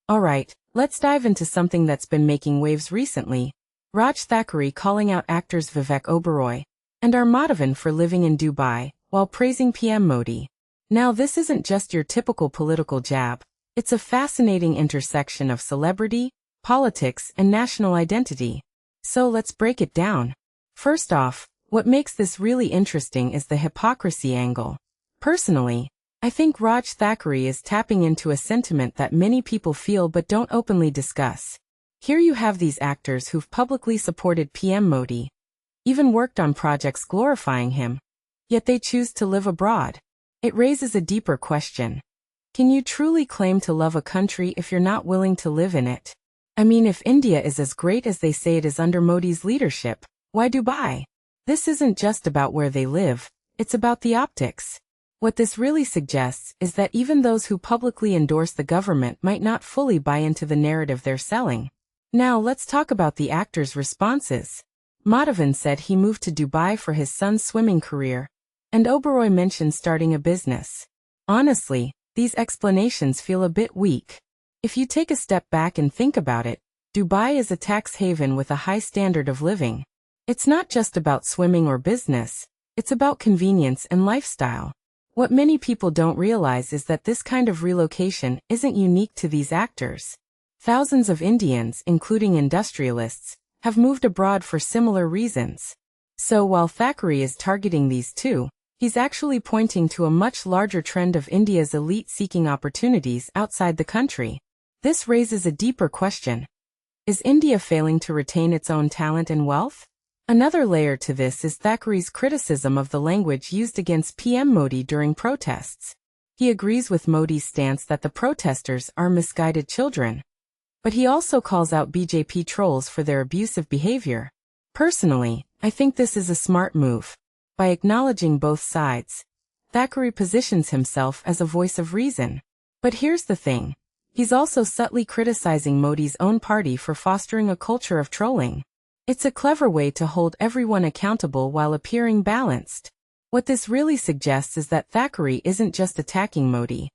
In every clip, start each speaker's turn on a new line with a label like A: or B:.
A: Alright, let's dive into something that's been making waves recently. Raj Thackeray calling out actors Vivek Oberoi and Madhavan for living in Dubai, while praising PM Modi. Now this isn't just your typical political jab. It's a fascinating intersection of celebrity, politics, and national identity. So let's break it down. First off, what makes this really interesting is the hypocrisy angle. Personally, I think Raj Thackeray is tapping into a sentiment that many people feel but don't openly discuss. Here you have these actors who've publicly supported PM Modi, even worked on projects glorifying him, yet they choose to live abroad. It raises a deeper question. Can you truly claim to love a country if you're not willing to live in it? I mean, if India is as great as they say it is under Modi's leadership, why Dubai? This isn't just about where they live, it's about the optics. What this really suggests is that even those who publicly endorse the government might not fully buy into the narrative they're selling. Now let's talk about the actors' responses. Madhavan said he moved to Dubai for his son's swimming career, and Oberoi mentioned starting a business. Honestly, these explanations feel a bit weak. If you take a step back and think about it, Dubai is a tax haven with a high standard of living. It's not just about swimming or business, it's about convenience and lifestyle. What many people don't realize is that this kind of relocation isn't unique to these actors. Thousands of Indians, including industrialists, have moved abroad for similar reasons. So while Thackeray is targeting these two, he's actually pointing to a much larger trend of India's elite seeking opportunities outside the country. This raises a deeper question. Is India failing to retain its own talent and wealth? Another layer to this is Thackeray's criticism of the language used against PM Modi during protests. He agrees with Modi's stance that the protesters are misguided children. But he also calls out BJP trolls for their abusive behavior. Personally, I think this is a smart move. By acknowledging both sides, Thackeray positions himself as a voice of reason. But here's the thing. He's also subtly criticizing Modi's own party for fostering a culture of trolling. It's a clever way to hold everyone accountable while appearing balanced. What this really suggests is that Thackeray isn't just attacking Modi.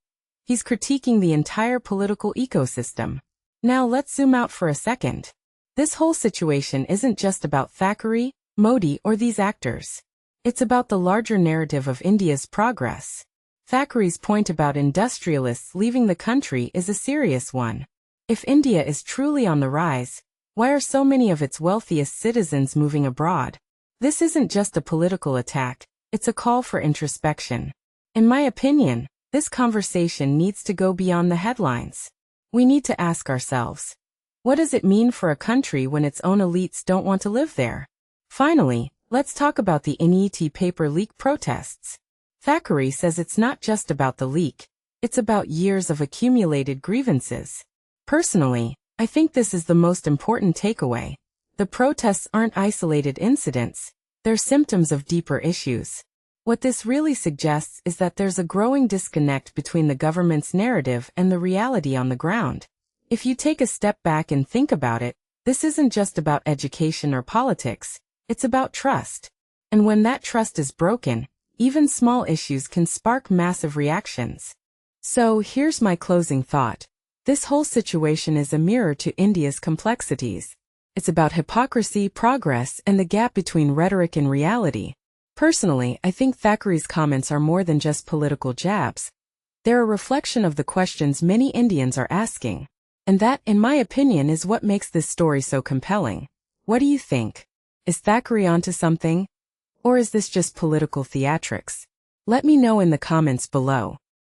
A: He's critiquing the entire political ecosystem. Now let's zoom out for a second. This whole situation isn't just about Thackeray, Modi, or these actors. It's about the larger narrative of India's progress. Thackeray's point about industrialists leaving the country is a serious one. If India is truly on the rise, why are so many of its wealthiest citizens moving abroad? This isn't just a political attack, it's a call for introspection. In my opinion, this conversation needs to go beyond the headlines. We need to ask ourselves, what does it mean for a country when its own elites don't want to live there? Finally, let's talk about the NET paper leak protests. Thackeray says it's not just about the leak, it's about years of accumulated grievances. Personally, I think this is the most important takeaway. The protests aren't isolated incidents, they're symptoms of deeper issues. What this really suggests is that there's a growing disconnect between the government's narrative and the reality on the ground. If you take a step back and think about it, this isn't just about education or politics, it's about trust. And when that trust is broken, even small issues can spark massive reactions. So here's my closing thought. This whole situation is a mirror to India's complexities. It's about hypocrisy, progress, and the gap between rhetoric and reality. Personally, I think Thackeray's comments are more than just political jabs. They're a reflection of the questions many Indians are asking. And that, in my opinion, is what makes this story so compelling. What do you think? Is Thackeray onto something? Or is this just political theatrics? Let me know in the comments below.